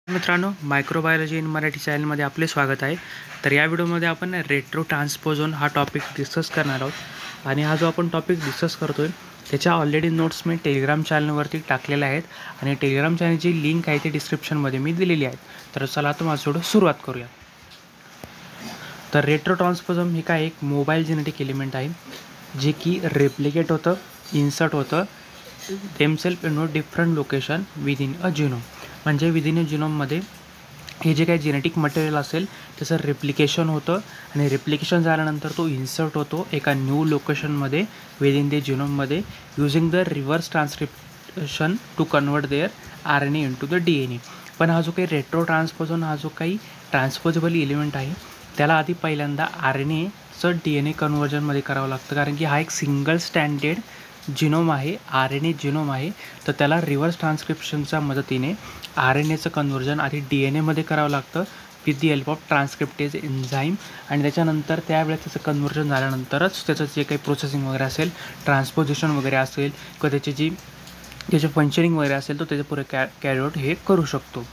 मित्रांनो, microbiology in Marathi चॅनलमध्ये आपले स्वागत आहे. तर या व्हिडिओमध्ये आपण रेट्रो ट्रान्सपोझोन हा टॉपिक डिस्कस करणार आहोत. आणि हा जो आपण टॉपिक डिस्कस करतोय त्याच्या ऑलरेडी नोट्स मी टेलिग्राम चॅनलवरती टाकलेल्या आहेत आणि टेलिग्राम चॅनलची लिंक आहे ती डिस्क्रिप्शनमध्ये मी दिलेली आहे. तर चला आता माझं व्हिडिओ सुरुवात करूया. तर रेट्रो ट्रान्सपोझोन हे काय एक मोबाईल जेनेटिक एलिमेंट आहे जे की रेप्लिकेट होतं, इन्सर्ट होतं themselves in different location within a genome. म्हणजे विदिन अ जिनोममध्ये हे जे काही जेनेटिक मटेरियल असेल त्याचं रेप्लिकेशन होतं आणि रेप्लिकेशन झाल्यानंतर तो इन्सर्ट होतो एका न्यू लोकेशनमध्ये विदिन द जिनोममध्ये using the reverse transcription to convert their RNA into the DNA. पण हा जो काही रेट्रो ट्रान्सपोझोन हा जो काही ट्रान्सपोजेबल एलिमेंट आहे त्याला आधी पहिल्यांदा RNAचं DNA कन्व्हर्जनमध्ये करावं लागतं, कारण की हा एक सिंगल स्टँडर्ड जिनोम आहे, RNA जिनोम आहे. तर त्याला रिव्हर्स ट्रान्सक्रिप्शनच्या मदतीने RNAचं कन्व्हर्जन आधी DNAमध्ये करावं लागतं with the help of transcriptase enzyme. आणि त्याच्यानंतर त्यावेळेस त्याचं कन्व्हर्जन झाल्यानंतरच त्याचं जे काही प्रोसेसिंग वगैरे असेल, ट्रान्सपोजिशन वगैरे असेल किंवा त्याची फंक्शनिंग वगैरे असेल तो त्याचे पुरे कॅरी आउट हे करू शकतो.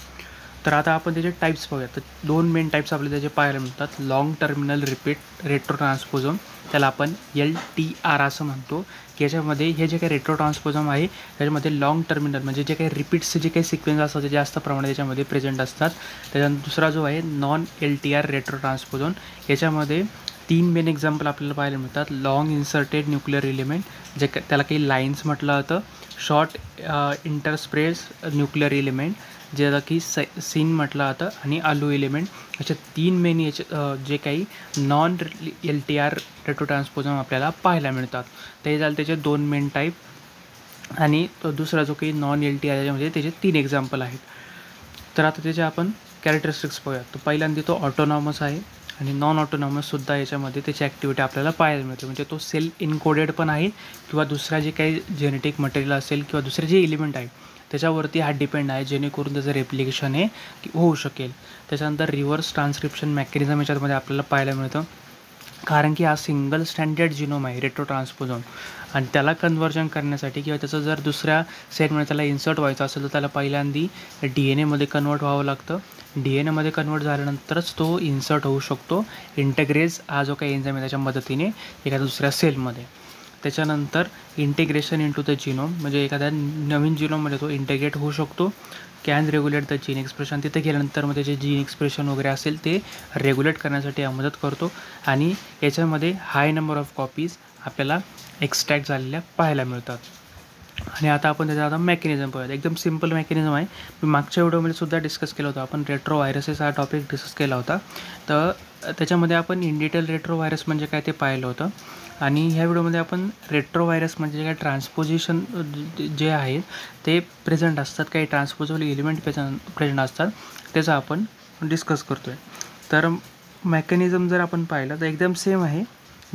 तर आता आपण त्याचे टाईप्स पाहूया. तर दोन मेन टाईप्स आपल्याला त्याचे पाहायला मिळतात. लॉंग टर्मिनल रिपीट रेट्रो ट्रान्सपोझोम, त्याला आपण LTR असं म्हणतो, की याच्यामध्ये हे जे काही रेट्रो ट्रान्सपोझोम आहे त्याच्यामध्ये लॉंग टर्मिनल म्हणजे जे काही रिपीट्सचे जे काही सिक्वेन्स असतात ते जास्त प्रमाणात त्याच्यामध्ये प्रेझेंट असतात. त्याच्यानंतर दुसरा जो आहे नॉन LTR रेट्रो ट्रान्सपोझोन, याच्यामध्ये तीन मेन एक्झाम्पल आपल्याला पाहायला मिळतात. लॉंग इन्सर्टेड न्यूक्लिअर एलिमेंट जे त्याला काही लाईन्स म्हटलं जातं, शॉर्ट इंटरस्प्रेस न्यूक्लिअर एलिमेंट ज्याला की सीन म्हटलं जातं, आणि आलू एलिमेंट. अशा तीन मेन जे काही नॉन LTR रेट्रो ट्रान्सपोझोम आपल्याला पाहायला मिळतात. ते झालं त्याचे दोन मेन टाईप. आणि तो दुसरा जो काही नॉन LTR याच्यामध्ये त्याचे तीन एक्झाम्पल आहेत. तर आता त्याचे आपण कॅरेक्टरिस्टिक्स पाहूया. तर पहिल्यांदा तो ऑटोनॉमस आहे आणि नॉन ऑटोनॉमससुद्धा याच्यामध्ये त्याची ॲक्टिव्हिटी आपल्याला पाहायला मिळते. म्हणजे तो सेल्फ इनकोडेड पण आहे किंवा दुसरा जे काही जेनेटिक मटेरियल असेल किंवा दुसरे जे एलिमेंट आहे त्याच्यावरती हा डिपेंड आहे, जेणेकरून त्याचं रेप्लिकेशन हे होऊ शकेल. त्याच्यानंतर रिव्हर्स ट्रान्सक्रिप्शन मेकॅनिझम याच्यामध्ये आपल्याला पाहायला मिळतं, कारण की हा सिंगल स्टँडर्ड जिनोम आहे रेट्रो ट्रान्सपोझोन. आणि त्याला कन्व्हर्जन करण्यासाठी किंवा त्याचं जर दुसऱ्या सेलमध्ये त्याला इन्सर्ट व्हायचं असेल तर त्याला पहिल्यांदी DNAमध्ये कन्वर्ट व्हावं लागतं. DNAमध्ये कन्वर्ट झाल्यानंतरच तो इन्सर्ट होऊ शकतो इंटेग्रेज हा जो काही एन्झाईम आहे त्याच्या मदतीने एखाद्या दुसऱ्या सेलमध्ये. त्याच्यानंतर इंटिग्रेशन इंटू द जिनोम, म्हणजे एखाद्या नवीन जिनोममध्ये तो इंटिग्रेट होऊ शकतो. Can regulate the gene expression, तिथे गेल्यानंतर मग त्याचे जीन एक्सप्रेशन वगैरे असेल ते रेग्युलेट करण्यासाठी हा मदत करतो. आणि याच्यामध्ये हाय नंबर ऑफ कॉपीज आपल्याला एक्स्ट्रॅक्ट झालेल्या पाहायला मिळतात. आणि आता आपण त्याचा मेकॅनिझम पाहूया. एकदम सिम्पल मेकॅनिझम आहे. मी मागच्या व्हिडिओमध्ये सुद्धा डिस्कस केलं होतं, आपण रेट्रो व्हायरसेस हा टॉपिक डिस्कस केला होता. तर त्याच्यामध्ये आपण इन डिटेल रेट्रो व्हायरस म्हणजे काय ते पाहिलं होतं. आणि ह्या व्हिडिओमध्ये आपण रेट्रो व्हायरस म्हणजे जे काही ट्रान्सपोजिशन जे आहेत ते प्रेझेंट असतात, काही ट्रान्सपोजेबल एलिमेंट प्रेझेंट असतात, त्याचं आपण डिस्कस करतो आहे. तर मेकॅनिझम जर आपण पाहिलं तर एकदम सेम आहे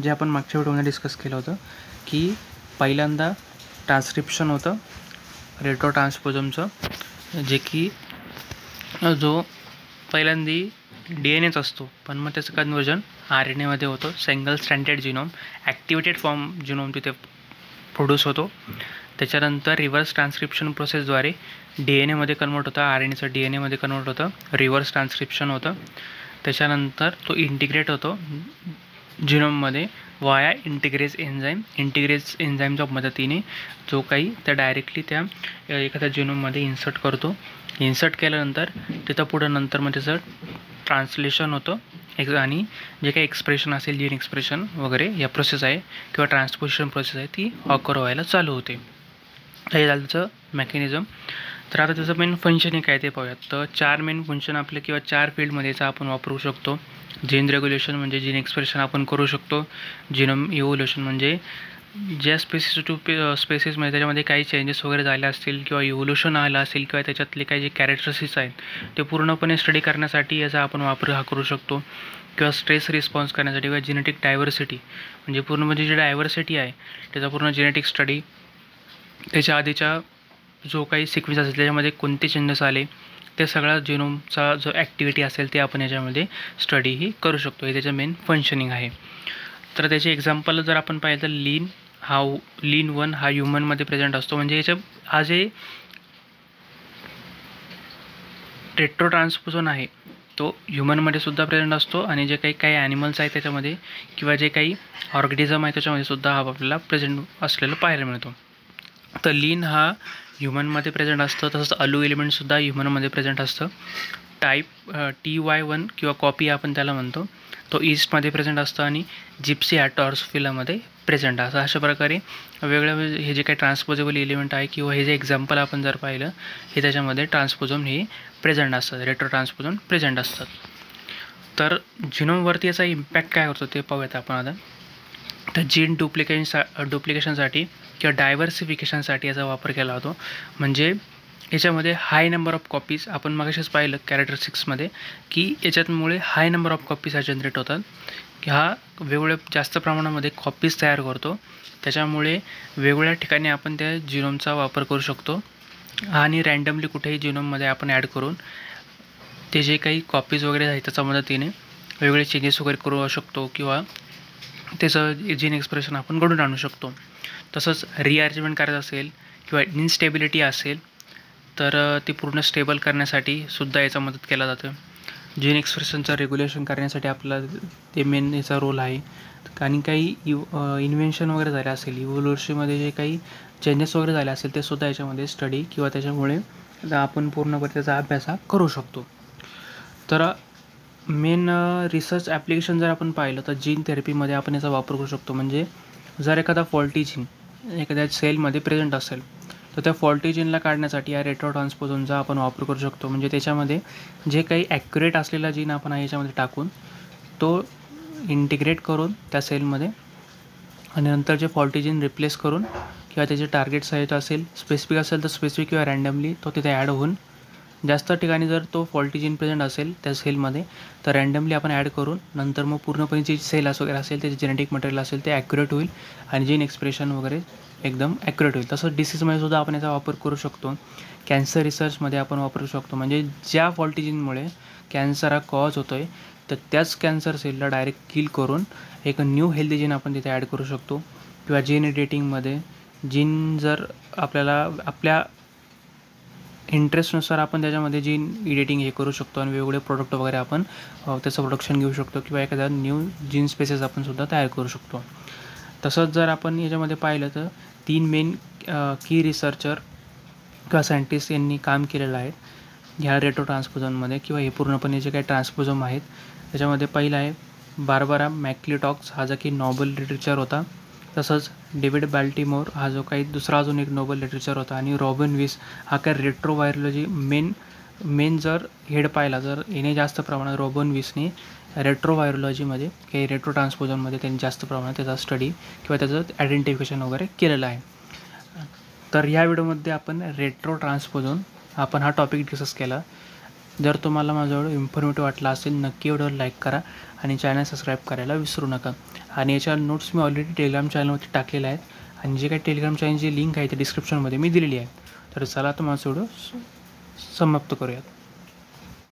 जे आपण मागच्या व्हिडिओमध्ये डिस्कस केलं होतं, की पहिल्यांदा ट्रान्सक्रिप्शन होतं रेट्रो ट्रान्सपोझोमचं, जे की जो पहिल्यांदी DNAच असतो, पण मग त्याचं कन्वर्जन RNAमध्ये होतं. Single standard genome, activated form genome तिथे प्रोड्यूस होतो. त्याच्यानंतर रिव्हर्स ट्रान्सक्रिप्शन प्रोसेसद्वारे DNAमध्ये कन्वर्ट होतं, RNAचं DNAमध्ये कन्वर्ट होतं, रिव्हर्स ट्रान्सक्रिप्शन होतं. त्याच्यानंतर तो इंटिग्रेट होतो जिनोममध्ये वाया इंटिग्रेज एन्झाईमच्या मदतीने, जो काही त्या डायरेक्टली त्या एखाद्या जिनोममध्ये इन्सर्ट करतो. इन्सर्ट केल्यानंतर तिथं पुढं नंतर मग त्याचं ट्रान्सलेशन होतं आणि जे काही एक्सप्रेशन असेल, जीन एक्सप्रेशन वगैरे या प्रोसेस आहे किंवा ट्रान्सपोजिशन प्रोसेस आहे ती ऑकर व्हायला चालू होते. हे झालं त्याचं मेकॅनिझम. तर आता त्याचं मेन फंक्शनिंग काय ते पाहूयात. तर 4 मेन फंक्शन आपले किंवा 4 फील्डमध्ये याचा आपण वापरू शकतो. जीन रेग्युलेशन म्हणजे जीन एक्सप्रेशन आपण करू शकतो. जिनोम इव्होल्युशन म्हणजे ज्या स्पेसिस टू स्पेसिसमध्ये त्याच्यामध्ये काही चेंजेस वगैरे झाले असतील किंवा इव्होल्युशन आलं असेल किंवा त्याच्यातले काही जे कॅरेक्टरिस्टिक्स आहेत ते पूर्णपणे स्टडी करण्यासाठी याचा आपण वापर हा करू शकतो. किंवा स्ट्रेस रिस्पॉन्स करण्यासाठी किंवा जेनेटिक डायव्हर्सिटी म्हणजे पूर्ण म्हणजे जी डायव्हर्सिटी आहे त्याचा पूर्ण जेनेटिक स्टडी, त्याच्या आधीच्या जो काही सिक्वेन्स असेल त्याच्यामध्ये कोणते चेंजेस आले ते सगळा जिनोमचा जो ॲक्टिव्हिटी असेल ते आपण याच्यामध्ये स्टडीही करू शकतो. हे त्याचं मेन फंक्शनिंग आहे. तर त्याचे एक्झाम्पल जर आपण पाहिलं तर लीन 1 हा ह्युमनमध्ये प्रेझेंट असतो. म्हणजे याच्या हा जे रेट्रो ट्रान्सपोजन आहे तो ह्युमनमध्ये सुद्धा प्रेझेंट असतो आणि जे काही ॲनिमल्स आहेत त्याच्यामध्ये किंवा जे काही ऑर्गॅनिझम आहे त्याच्यामध्ये सुद्धा हा आपल्याला प्रेझेंट असलेलं पाहायला मिळतो. तर लीन हा ह्युमनमध्ये प्रेझेंट असतं, तसंच अलू एलिमेंटसुद्धा ह्युमनमध्ये प्रेझेंट असतं. टाईप TY1 किंवा कॉपी आपण त्याला म्हणतो, तो ईस्टमध्ये प्रेझेंट असतं आणि जिप्सी हा टॉर्सफिलामध्ये प्रेझेंट असतं. अशा प्रकारे वेगळ्या हे जे काही ट्रान्सपोजेबल एलिमेंट आहे किंवा हे जे एक्झाम्पल आपण जर पाहिलं हे त्याच्यामध्ये ट्रान्सपोझोन हे प्रेझेंट असतात, रेट्रो ट्रान्सपोझोन प्रेझेंट असतात. तर जिनोमवरती याचा इम्पॅक्ट काय होतो ते पाहूयात आपण आता. तर जीन डुप्लिकेशनसाठी किंवा डायव्हर्सिफिकेशनसाठी याचा वापर केला होतो. म्हणजे याच्यामध्ये हाय नंबर ऑफ कॉपीज, आपण मगाशीच पाहिलं कॅरेक्टर 6मध्ये की याच्यामुळे हाय नंबर ऑफ कॉपीज हा जनरेट होतात, की हा वेगवेगळ्या जास्त प्रमाणामध्ये कॉपीज तयार करतो. त्याच्यामुळे वेगवेगळ्या ठिकाणी आपण त्या जिनोमचा वापर करू शकतो आणि रँडमली कुठेही जिनोममध्ये आपण ॲड करून ते जे काही कॉपीज वगैरे आहेत त्याच्या मदतीने वेगवेगळे चेंजेस वगैरे करू शकतो किंवा त्याचं जीन एक्सप्रेशन आपण घडून आणू शकतो. तसंच रिअरेंजमेंट करायचं असेल किंवा इनस्टेबिलिटी असेल तर ती पूर्ण स्टेबल करण्यासाठी सुद्धा याचा मदत केला जातं. जीन एक्सप्रेशनचं रेग्युलेशन करण्यासाठी आपला ते मेन याचा रोल आहे. आणि काही इन्व्हेन्शन वगैरे झाले असेल, इव्होल्युशनमध्ये जे काही चेंजेस वगैरे झाले असेल ते सुद्धा याच्यामध्ये स्टडी किंवा त्याच्यामुळे आपण पूर्णपणे त्याचा अभ्यास करू शकतो. तर मेन रिसर्च ॲप्लिकेशन जर आपण पाहिलं तर जीन थेरपीमध्ये आपण याचा वापर करू शकतो. म्हणजे जर एखादा फॉल्टी जीन एखाद्या सेलमध्ये प्रेझेंट असेल तर त्या फॉल्टी जीनला काढण्यासाठी या रेट्रो ट्रान्सपोझोनचा आपण वापर करू शकतो. म्हणजे त्याच्यामध्ये जे काही ॲक्युरेट असलेला जीन आपण याच्यामध्ये टाकून तो इंटिग्रेट करून त्या सेलमध्ये आणि नंतर जे फॉल्टी जीन रिप्लेस करून किंवा त्याचे टार्गेट साईट असेल स्पेसिफिक असेल तर स्पेसिफिक किंवा रँडमली तो तिथे ॲड होऊन जास्त ठिकाणी जर तो फॉल्टी जीन प्रेझेंट असेल त्या सेलमध्ये तर रँडमली आपण ॲड करून नंतर मग पूर्णपणे जी सेल वगैरे असेल त्याचे जेनेटिक मटेरियल असेल ते ॲक्युरेट होईल आणि जीन एक्सप्रेशन वगैरे एकदम ॲक्युरेट होईल. तसंच डिसीजमध्ये सुद्धा आपण याचा वापर करू शकतो. कॅन्सर रिसर्चमध्ये आपण वापरू शकतो. म्हणजे ज्या फॉल्टी जीनमुळे कॅन्सर हा कॉज होतो आहे तर त्याच कॅन्सर सेलला डायरेक्ट किल करून एक न्यू हेल्दी जीन आपण तिथे ॲड करू शकतो. किंवा जीन एडिटिंगमध्ये जीन जर आपल्या इंटरेस्टनुसार आपण त्याच्यामध्ये जीन एडिटिंग हे करू शकतो आणि वेगवेगळे प्रोडक्ट वगैरे आपण त्याचं प्रोडक्शन घेऊ शकतो किंवा एखाद्या न्यू जीन स्पेसेस आपण सुद्धा तयार करू शकतो. तसंच जर आपण याच्यामध्ये पाहिलं तर 3 मेन की रिसर्चर किंवा सायंटिस्ट यांनी काम केलेलं आहे ह्या रेट्रो ट्रान्सपोझोनमध्ये किंवा हे पूर्णपणे जे काही ट्रान्सपोझोम आहेत त्याच्यामध्ये पहिला आहे बार्बरा मॅक्लिटॉक्स हा जो की नोबेल लिटरेचर होता. तसंच डेव्हिड बाल्टिमोर हा जो काही दुसरा अजून एक नोबेल लिटरेचर होता आणि रॉबिन विस हा काय रेट्रोव्हायरोलॉजी मेन जर हेड पाहिला तर याने जास्त प्रमाणात रॉबिन विसने रेट्रोव्हायरोलॉजीमध्ये काही रेट्रो ट्रान्सपोझोनमध्ये त्यांनी जास्त प्रमाणात त्याचा स्टडी किंवा त्याचं आयडेंटिफिकेशन वगैरे केलेलं आहे. तर ह्या व्हिडिओमध्ये आपण रेट्रो ट्रान्सपोझोन आपण हा टॉपिक डिस्कस केला. जर तुम्हाला माझा व्हिडिओ इन्फॉर्मेटिव्ह वाटला असेल नक्की व्हिडिओला लाईक करा आणि चॅनल सबस्क्राईब करायला विसरू नका. आणि याच्या नोट्स मी ऑलरेडी टेलिग्राम चॅनलवरती टाकलेले आहेत आणि जे काही टेलिग्राम चॅनलची लिंक आहे ते डिस्क्रिप्शनमध्ये मी दिलेली आहे. तर चला आता माझा व्हिडिओ समाप्त करूयात.